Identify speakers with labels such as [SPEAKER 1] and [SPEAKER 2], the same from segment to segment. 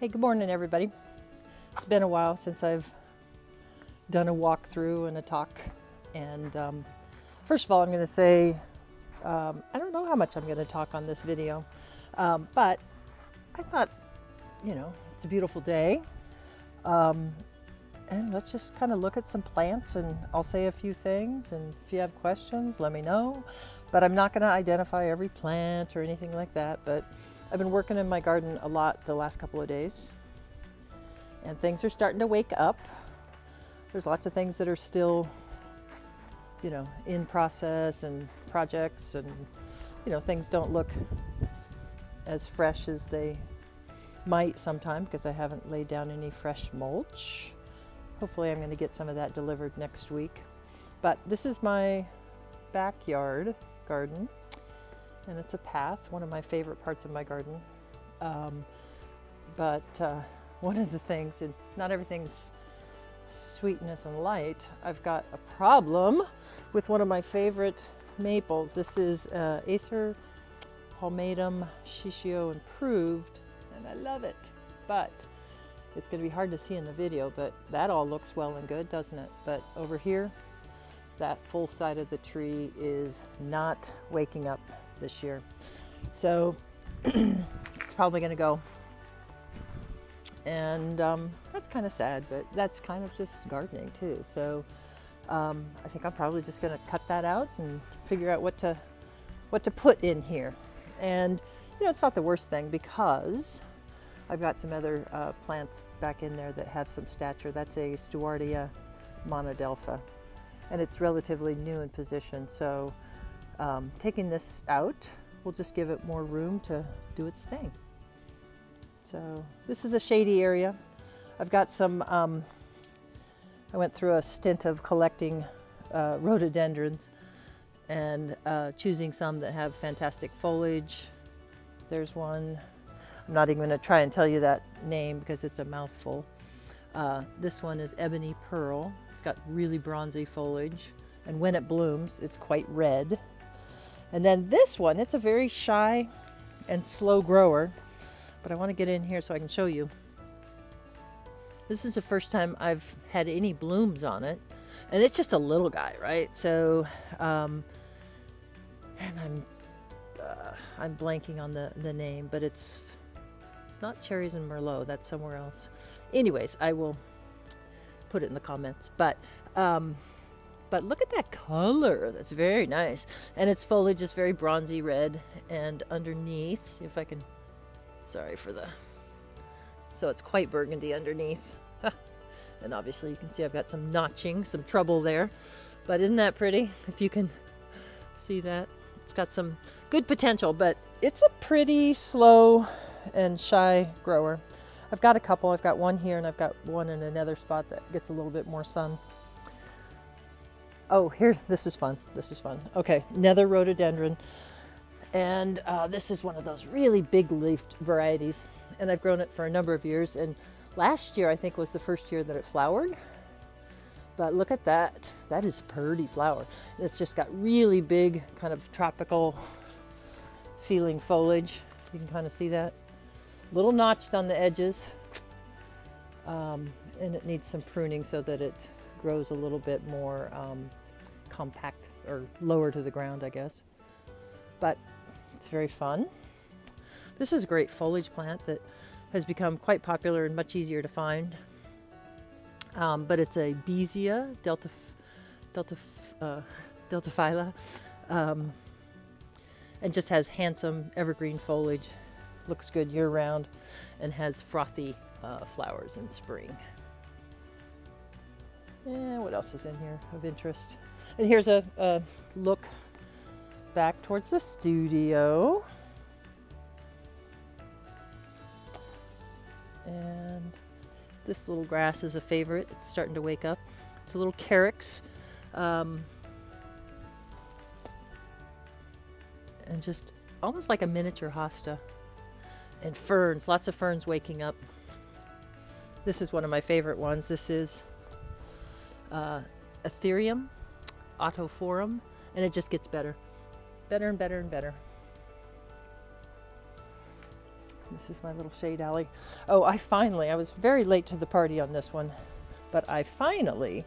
[SPEAKER 1] Hey, good morning, everybody. It's been a while since I've done a walkthrough and a talk. And first of all, I'm going to say, I don't know how much I'm going to talk on this video, but I thought, it's a beautiful day. And let's just kind of look at some plants, and I'll say a few things, and if you have questions, let me know. But I'm not going to identify every plant or anything like that, but I've been working in my garden a lot the last couple of days, and things are starting to wake up. There's lots of things that are still, in process and projects, and, things don't look as fresh as they might sometime because I haven't laid down any fresh mulch. Hopefully I'm going to get some of that delivered next week. But this is my backyard garden, and it's a path, one of my favorite parts of my garden. But one of the things, and not everything's sweetness and light, I've got a problem with one of my favorite maples. This is Acer palmatum shishio improved, and I love it. But it's going to be hard to see in the video, but that all looks well and good, doesn't it? But over here, that full side of the tree is not waking up this year. So it's probably going to go. And that's kind of sad, but that's kind of just gardening too. So I think I'm probably just going to cut that out and figure out what to put in here. And it's not the worst thing, because I've got some other plants back in there that have some stature. That's a Stewartia monodelpha, and it's relatively new in position. So taking this out will just give it more room to do its thing. So this is a shady area. I've got some, I went through a stint of collecting rhododendrons and choosing some that have fantastic foliage. There's one. I'm not even going to try and tell you that name because it's a mouthful. This one is Ebony Pearl. It's got really bronzy foliage, and when it blooms, it's quite red. And then this one, it's a very shy and slow grower, but I want to get in here so I can show you. This is the first time I've had any blooms on it, and it's just a little guy, right? So, and I'm blanking on the name, but it's not cherries and merlot. That's somewhere else. Anyways, I will put it in the comments. But look at that color. That's very nice. And its foliage is very bronzy red. And underneath, see if I can, sorry for the, so it's quite burgundy underneath. And obviously you can see I've got some notching, some trouble there. But isn't that pretty? If you can see that. It's got some good potential, but it's a pretty slow and shy grower. I've got a couple. I've got one here, and I've got one in another spot that gets a little bit more sun. Oh, here, this is fun. This is fun. Okay, another rhododendron. And this is one of those really big leafed varieties. And I've grown it for a number of years. And last year, I think, was the first year that it flowered. But look at that. That is a pretty flower. It's just got really big, kind of tropical feeling foliage. You can kind of see that. A little notched on the edges. And it needs some pruning so that it grows a little bit more compact, or lower to the ground, I guess. But it's very fun. This is a great foliage plant that has become quite popular and much easier to find. But it's a Beesia deltaphylla, and just has handsome evergreen foliage. Looks good year round, and has frothy flowers in spring. And what else is in here of interest? And here's a look back towards the studio. And this little grass is a favorite. It's starting to wake up. It's a little carex. And just almost like a miniature hosta. And ferns, lots of ferns waking up. This is one of my favorite ones. This is Ethereum autoforum, and it just gets better and better and better. This is my little shade alley. Oh, I was very late to the party on this one, but I finally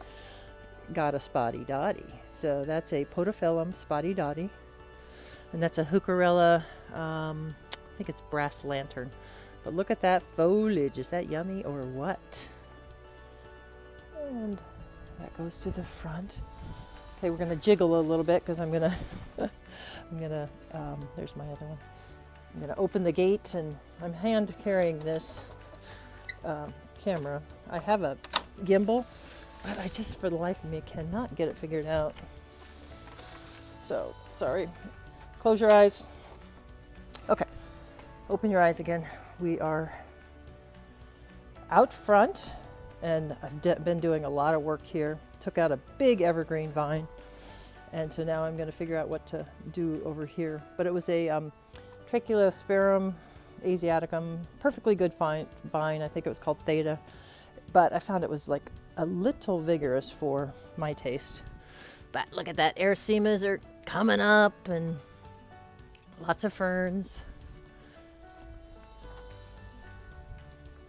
[SPEAKER 1] got a spotty dotty. So that's a podophyllum spotty dotty, and that's a heucherella, I think it's brass lantern. But look at that foliage. Is that yummy or what? And that goes to the front. Okay, we're gonna jiggle a little bit because I'm gonna, there's my other one. I'm gonna open the gate, and I'm hand carrying this camera. I have a gimbal, but I just, for the life of me, cannot get it figured out. So, sorry. Close your eyes. Okay, open your eyes again. We are out front, and I've been doing a lot of work here. Took out a big evergreen vine, and so now I'm going to figure out what to do over here. But it was a Tracheospermum asiaticum, perfectly good vine. I think it was called Theta, but I found it was like a little vigorous for my taste. But look at that, ericemas are coming up, and lots of ferns.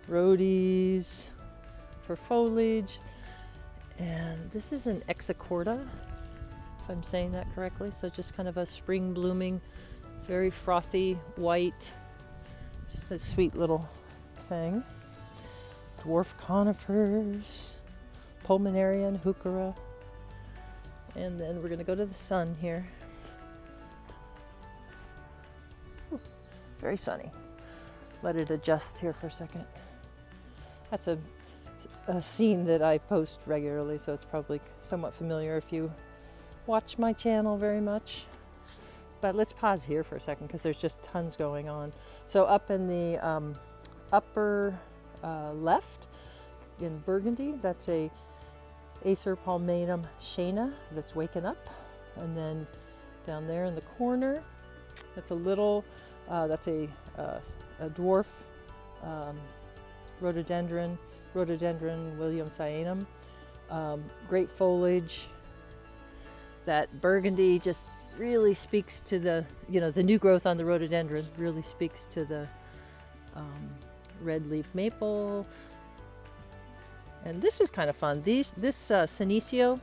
[SPEAKER 1] Rhodies for foliage. And this is an exocorda, if I'm saying that correctly. So just kind of a spring blooming, very frothy white, just a sweet little thing. Dwarf conifers, pulmonarian, heuchera. And then we're going to go to the sun here. Ooh, very sunny. Let it adjust here for a second. That's a scene that I post regularly, so it's probably somewhat familiar if you watch my channel very much. But let's pause here for a second because there's just tons going on. So up in the upper left in Burgundy, that's a Acer palmatum shana that's waking up. And then down there in the corner, that's a little, that's a dwarf rhododendron williamsianum. Great foliage. That burgundy just really speaks to the, the new growth on the rhododendron really speaks to the red leaf maple. And this is kind of fun. This senecio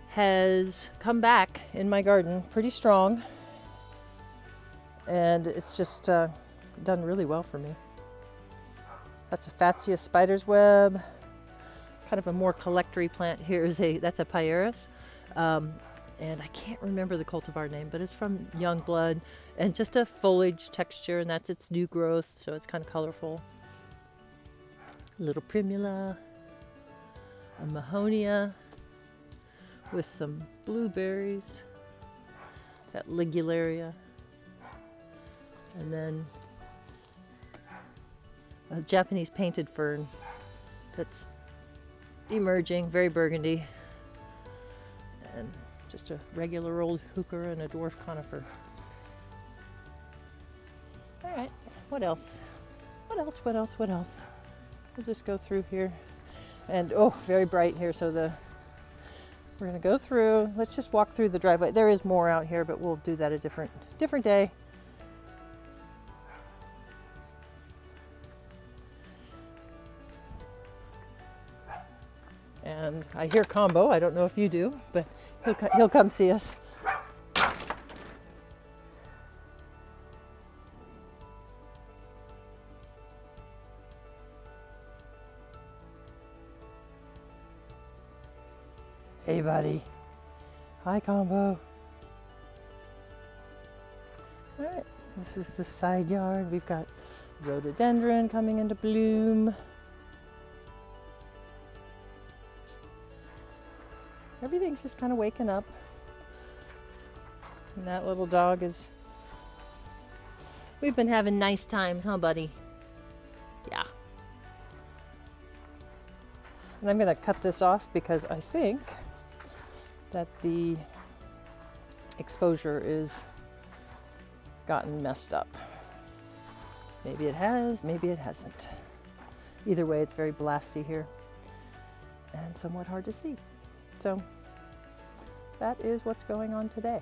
[SPEAKER 1] has come back in my garden pretty strong, and it's just done really well for me. That's a Fatsia spider's web. Kind of a more collectory plant here is that's a Pieris. And I can't remember the cultivar name, but it's from Youngblood, and just a foliage texture, and that's its new growth, so it's kind of colorful. Little primula, a mahonia with some blueberries, that ligularia, and then a Japanese painted fern that's emerging, very burgundy, and just a regular old heuchera and a dwarf conifer. All right, what else? We'll just go through here. And oh, very bright here, so we're gonna go through. Let's just walk through the driveway. There is more out here, but we'll do that a different day. And I hear Combo. I don't know if you do, but he'll come see us. Hey, buddy. Hi, Combo. All right, this is the side yard. We've got rhododendron coming into bloom. Everything's just kind of waking up. And that little dog is... We've been having nice times, huh, buddy? Yeah. And I'm going to cut this off because I think that the exposure is gotten messed up. Maybe it has, maybe it hasn't. Either way, it's very blasty here and somewhat hard to see. So that is what's going on today.